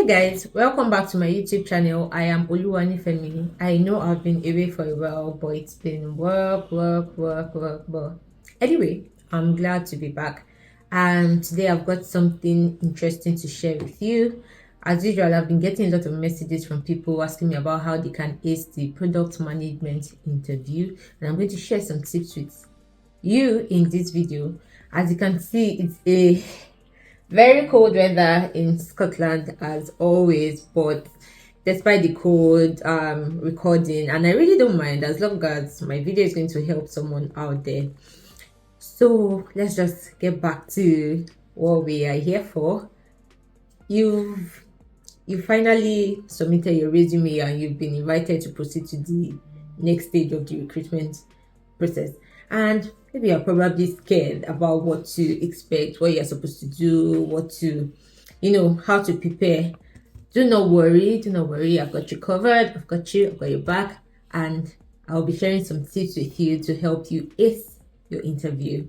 Guys, welcome back to my YouTube channel. I am Oluwanifemi. I know I've been away for a while, but it's been work. Anyway, I'm glad to be back. And today I've got something interesting to share with you. As usual, I've been getting a lot of messages from people asking me about how they can ace the product management interview. And I'm going to share some tips with you in this video. As you can see, it's a very cold weather in Scotland as always, but despite the cold, recording, and I really don't mind as long as my video is going to help someone out there. So let's just get back to what we are here for. You finally submitted your resume and you've been invited to proceed to the next stage of the recruitment process, and maybe you're probably scared about what to expect, what you're supposed to do, how to prepare. Do not worry, I've got you covered. I've got your back, and I'll be sharing some tips with you to help you ace your interview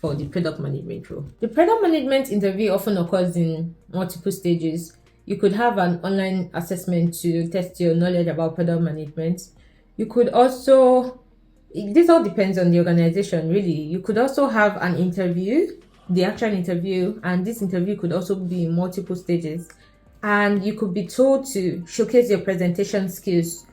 for the product management role. The product management interview often occurs in multiple stages. You could have an online assessment to test your knowledge about product management. You could also, this all depends on the organization, really. You could also have an interview, the actual interview, and this interview could also be in multiple stages. And you could be told to showcase your presentation skills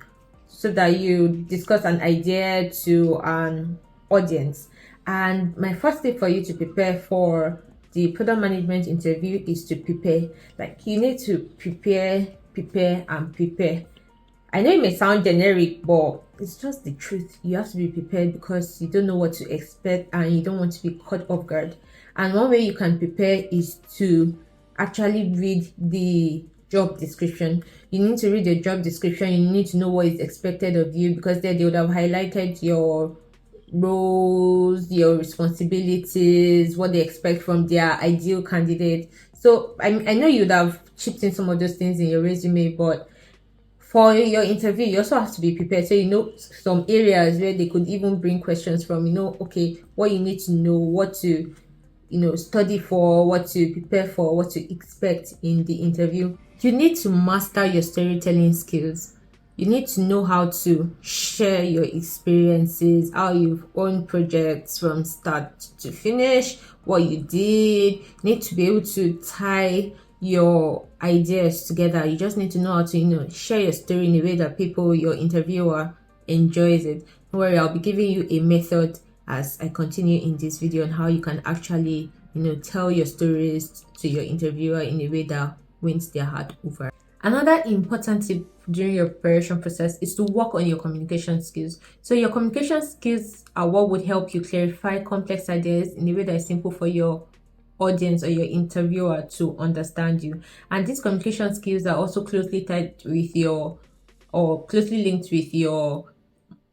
so that you discuss an idea to an audience. And my first tip for you to prepare for the product management interview is to prepare. Like, you need to prepare. I know it may sound generic, but it's just the truth. You have to be prepared because you don't know what to expect and you don't want to be caught off guard. And one way you can prepare is to actually read the job description. You need to read the job description. You need to know what is expected of you, because there they would have highlighted your roles, your responsibilities, what they expect from their ideal candidate. So I know you'd have chipped in some of those things in your resume, but for your interview, you also have to be prepared. So you know some areas where they could even bring questions from, okay, what you need to know, what to, study for, what to prepare for, what to expect in the interview. You need to master your storytelling skills. You need to know how to share your experiences, how you've owned projects from start to finish, what you did. You need to be able to tie your ideas together. You just need to know how to share your story in a way that your interviewer enjoys it. Don't worry, I'll be giving you a method as I continue in this video on how you can actually tell your stories to your interviewer in a way that wins their heart over. Another important tip during your preparation process is to work on your communication skills. So your communication skills are what would help you clarify complex ideas in a way that is simple for your audience or your interviewer to understand you. And these communication skills are also closely linked with your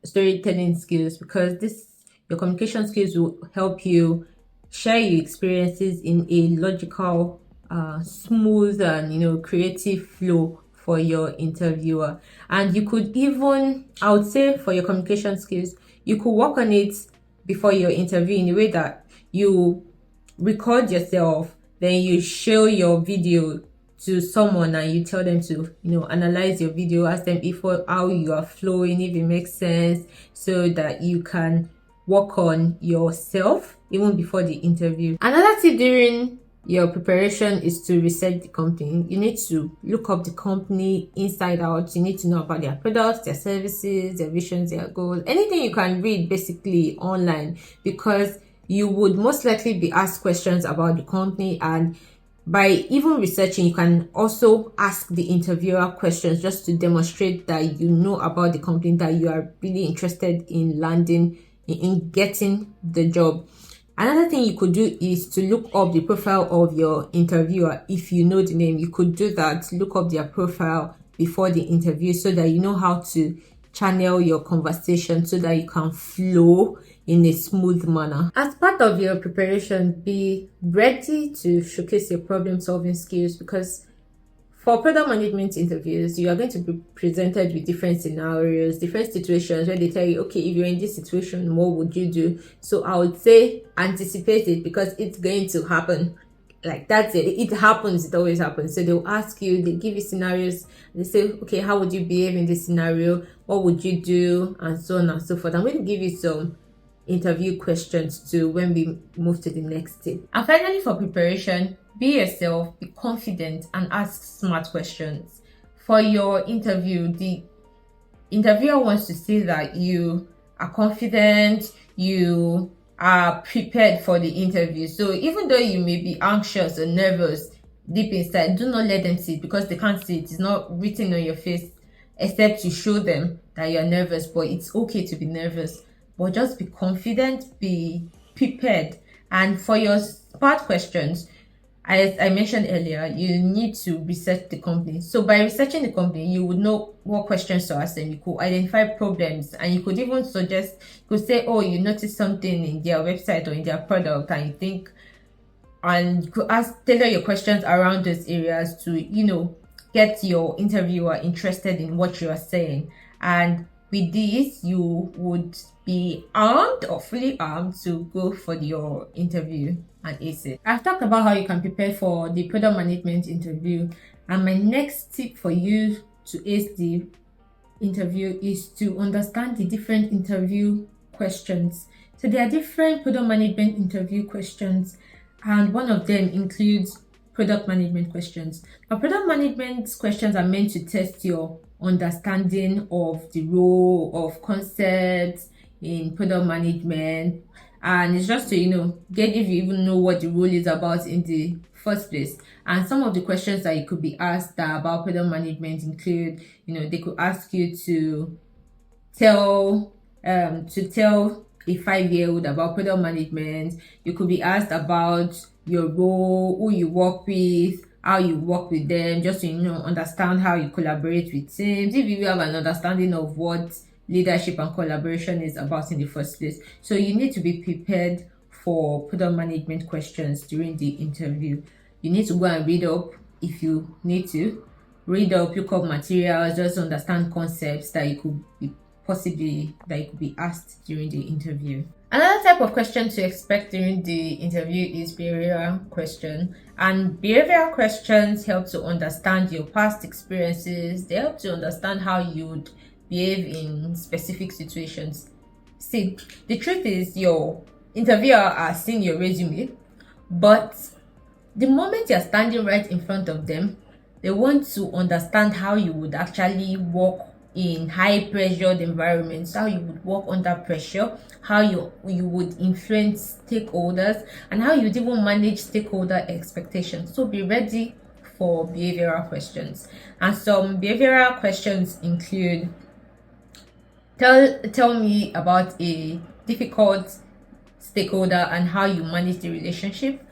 storytelling skills, because your communication skills will help you share your experiences in a logical, smooth and creative flow for your interviewer. And you could even, I would say, for your communication skills, you could work on it before your interview in a way that you record yourself, then you show your video to someone and you tell them to analyze your video, ask them how you are flowing, if it makes sense, so that you can work on yourself even before the interview. Another tip during your preparation is to research the company. You need to look up the company inside out. You need to know about their products, their services, their visions, their goals, anything you can read basically online, because you would most likely be asked questions about the company. And by even researching, you can also ask the interviewer questions just to demonstrate that you know about the company, that you are really interested in landing, in getting the job. Another thing you could do is to look up the profile of your interviewer. If you know the name, you could do that. Look up their profile before the interview so that you know how to channel your conversation so that you can flow in a smooth manner. As part of your preparation, be ready to showcase your problem solving skills, because for product management interviews, you are going to be presented with different scenarios, different situations where they tell you, okay, if you're in this situation, what would you do? So I would say anticipate it, because it's going to happen. Like that's it. It happens. It always happens. So they'll ask you, they give you scenarios. They say, okay, how would you behave in this scenario? What would you do? And so on and so forth. I'm going to give you some interview questions too when we move to the next step. And finally, for preparation, be yourself, be confident, and ask smart questions. For your interview, the interviewer wants to see that you are confident, you are prepared for the interview. So even though you may be anxious or nervous deep inside, do not let them see it, because they can't see it. It's not written on your face except to show them that you're nervous. But it's okay to be nervous, but just be confident, be prepared. And for your smart questions, as I mentioned earlier, you need to research the company. So by researching the company, you would know what questions to ask them. You could identify problems, and you could even suggest, you could say, oh, you noticed something in their website or in their product, and you think, and you could tailor your questions around those areas to, get your interviewer interested in what you are saying. And with this, you would be armed or fully armed to go for your interview and ace it. I've talked about how you can prepare for the product management interview, and my next tip for you to ace the interview is to understand the different interview questions. So there are different product management interview questions, and one of them includes product management questions. Now, product management questions are meant to test your understanding of the role of concepts in product management, and it's just to get if you even know what the role is about in the first place. And some of the questions that you could be asked about product management include, they could ask you to tell a 5-year-old about product management. You could be asked about your role, who you work with, how you work with them, just to understand how you collaborate with teams, if you have an understanding of what leadership and collaboration is about in the first place. So you need to be prepared for product management questions during the interview. You need to go and read up if you need to. Read up, look up materials, just understand concepts that you could be asked during the interview. Another type of question to expect during the interview is behavioral question. And behavioral questions help to understand your past experiences. They help to understand how you would behave in specific situations. See, the truth is your interviewer has seen your resume, but the moment you're standing right in front of them, they want to understand how you would actually work in high pressured environments, how you would work under pressure, how you would influence stakeholders, and how you'd even manage stakeholder expectations. So be ready for behavioral questions. And some behavioral questions include, tell me about a difficult stakeholder and how you manage the relationship.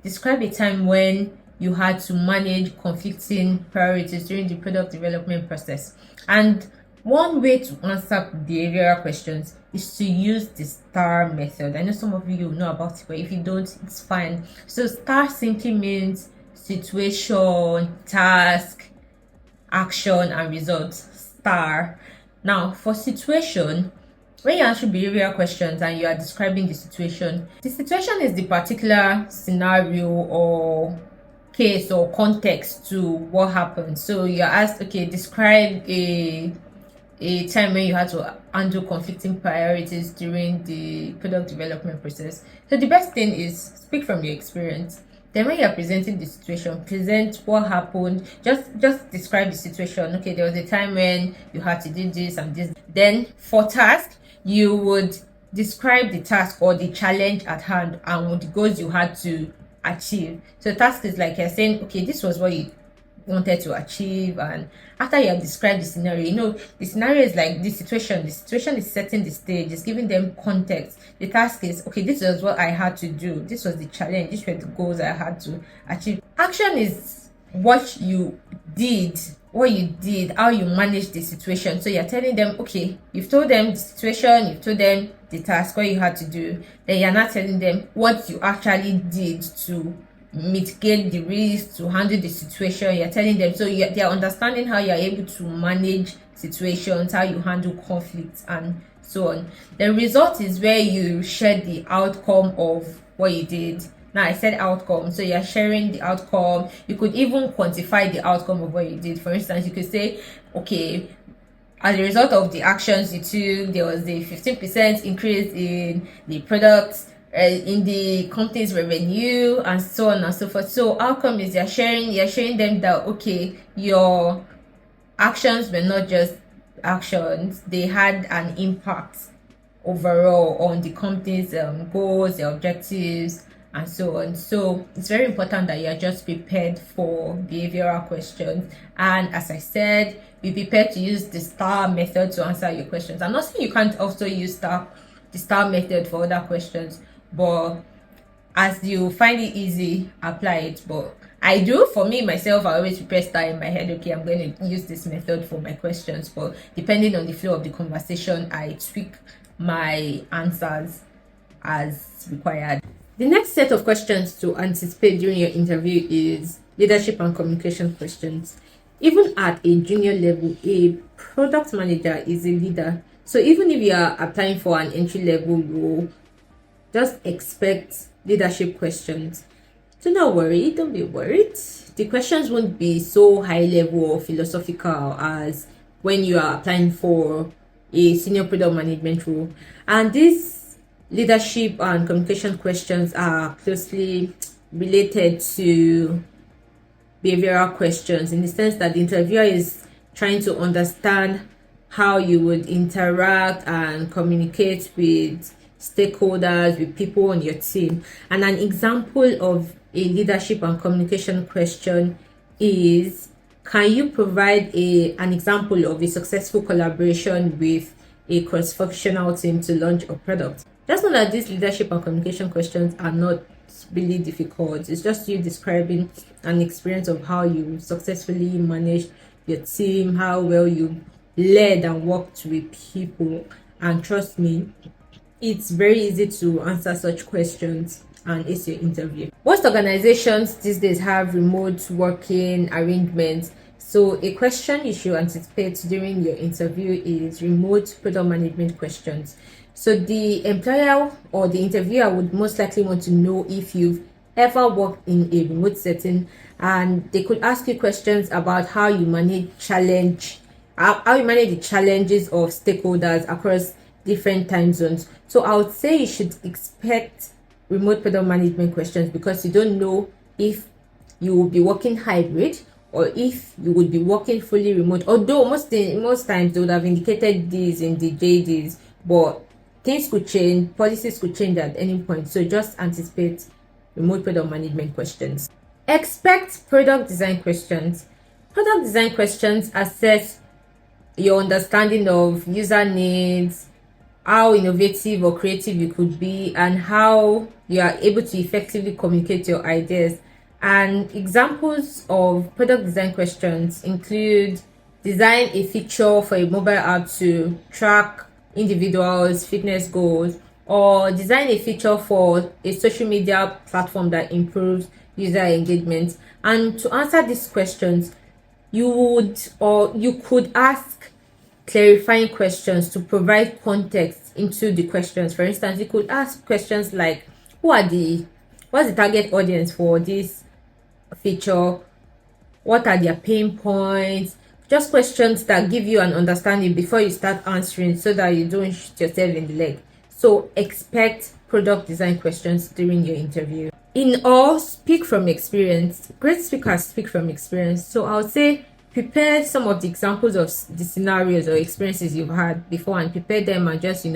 Describe a time when you had to manage conflicting priorities during the product development process. And one way to answer behavioral questions is to use the STAR method. I know some of you know about it, but if you don't, it's fine. So STAR simply means situation, task, action, and results. STAR. Now, for situation, when you answer behavioral questions and you are describing the situation is the particular scenario or case or context to what happened. So you're asked, okay, describe a time when you had to handle conflicting priorities during the product development process. So the best thing is speak from your experience. Then when you're presenting the situation, present what happened. Just describe the situation. Okay, there was a time when you had to do this and this. Then for task, you would describe the task or the challenge at hand and the goals you had to achieve. So task is like you're saying, okay, this was what you wanted to achieve, and after you have described the scenario, the scenario is like the situation is setting the stage, it's giving them context. The task is, okay, this was what I had to do, this was the challenge, these were the goals I had to achieve. Action is what you did, how you managed the situation. So you're telling them, okay, you've told them the situation, you've told them the task, what you had to do, then you're not telling them what you actually did to mitigate the risk, to handle the situation. You're telling them, so they're understanding how you're able to manage situations, how you handle conflicts, and so on. The result is where you share the outcome of what you did. Now I said outcome, so you're sharing the outcome. You could even quantify the outcome of what you did. For instance, you could say, okay, as a result of the actions you took, there was a 15% increase in the products, in the company's revenue, and so on and so forth. So outcome is you're sharing them that, okay, your actions were not just actions, they had an impact overall on the company's goals, their objectives, and so on. So it's very important that you're just prepared for behavioral questions. And as I said, be prepared to use the STAR method to answer your questions. I'm not saying you can't also use the STAR method for other questions, but as you find it easy, apply it. But I do, for me myself, I always prepare STAR in my head. Okay, I'm going to use this method for my questions, but depending on the flow of the conversation, I tweak my answers as required. The next set of questions to anticipate during your interview is leadership and communication questions. Even at a junior level, a product manager is a leader. So even if you are applying for an entry level role, just expect leadership questions. So don't worry, don't be worried. The questions won't be so high level or philosophical as when you are applying for a senior product management role. And these leadership and communication questions are closely related to behavioral questions, in the sense that the interviewer is trying to understand how you would interact and communicate with stakeholders, with people on your team. And an example of a leadership and communication question is, can you provide an example of a successful collaboration with a cross-functional team to launch a product? Just know that these leadership and communication questions are not really difficult. It's just you describing an experience of how you successfully managed your team, how well you led and worked with people. And trust me, it's very easy to answer such questions and ace your interview. Most organizations these days have remote working arrangements. So a question you should anticipate during your interview is remote product management questions. So the employer or the interviewer would most likely want to know if you've ever worked in a remote setting, and they could ask you questions about how you manage the challenges of stakeholders across different time zones. So I would say you should expect remote product management questions, because you don't know if you will be working hybrid or if you would be working fully remote. Although most times they would have indicated this in the JDs, but things could change, policies could change at any point. So just anticipate remote product management questions. Expect product design questions. Product design questions assess your understanding of user needs, how innovative or creative you could be, and how you are able to effectively communicate your ideas. And examples of product design questions include: design a feature for a mobile app to track individuals' fitness goals, or design a feature for a social media platform that improves user engagement. And to answer these questions, you could ask clarifying questions to provide context into the questions. For instance, you could ask questions like, what's the target audience for this feature? What are their pain points? Just questions that give you an understanding before you start answering, so that you don't shoot yourself in the leg. So expect product design questions during your interview. In all, speak from experience. Great speakers speak from experience. So I would say prepare some of the examples of the scenarios or experiences you've had before, and prepare them, and just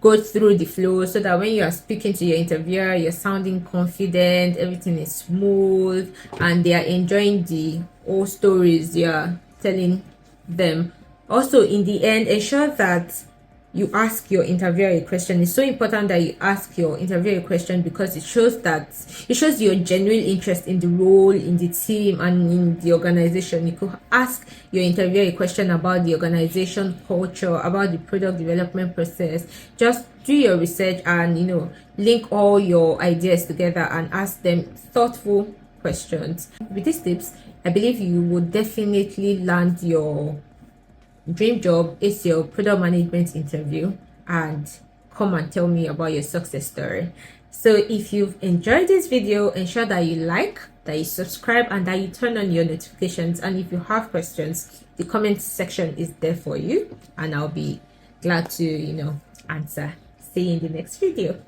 go through the flow, so that when you are speaking to your interviewer, you're sounding confident, everything is smooth, and they are enjoying the whole stories you're telling them. Also, in the end, ensure that you ask your interviewer a question. It's so important that you ask your interviewer a question, because it shows your genuine interest in the role, in the team, and in the organization. You could ask your interviewer a question about the organization culture, about the product development process. Just do your research and link all your ideas together and ask them thoughtful questions. With these tips, I believe you would definitely land your dream job, is your product management interview, and come and tell me about your success story. So if you've enjoyed this video, ensure that you like, that you subscribe, and that you turn on your notifications. And if you have questions, the comment section is there for you, and I'll be glad to answer. See you in the next video.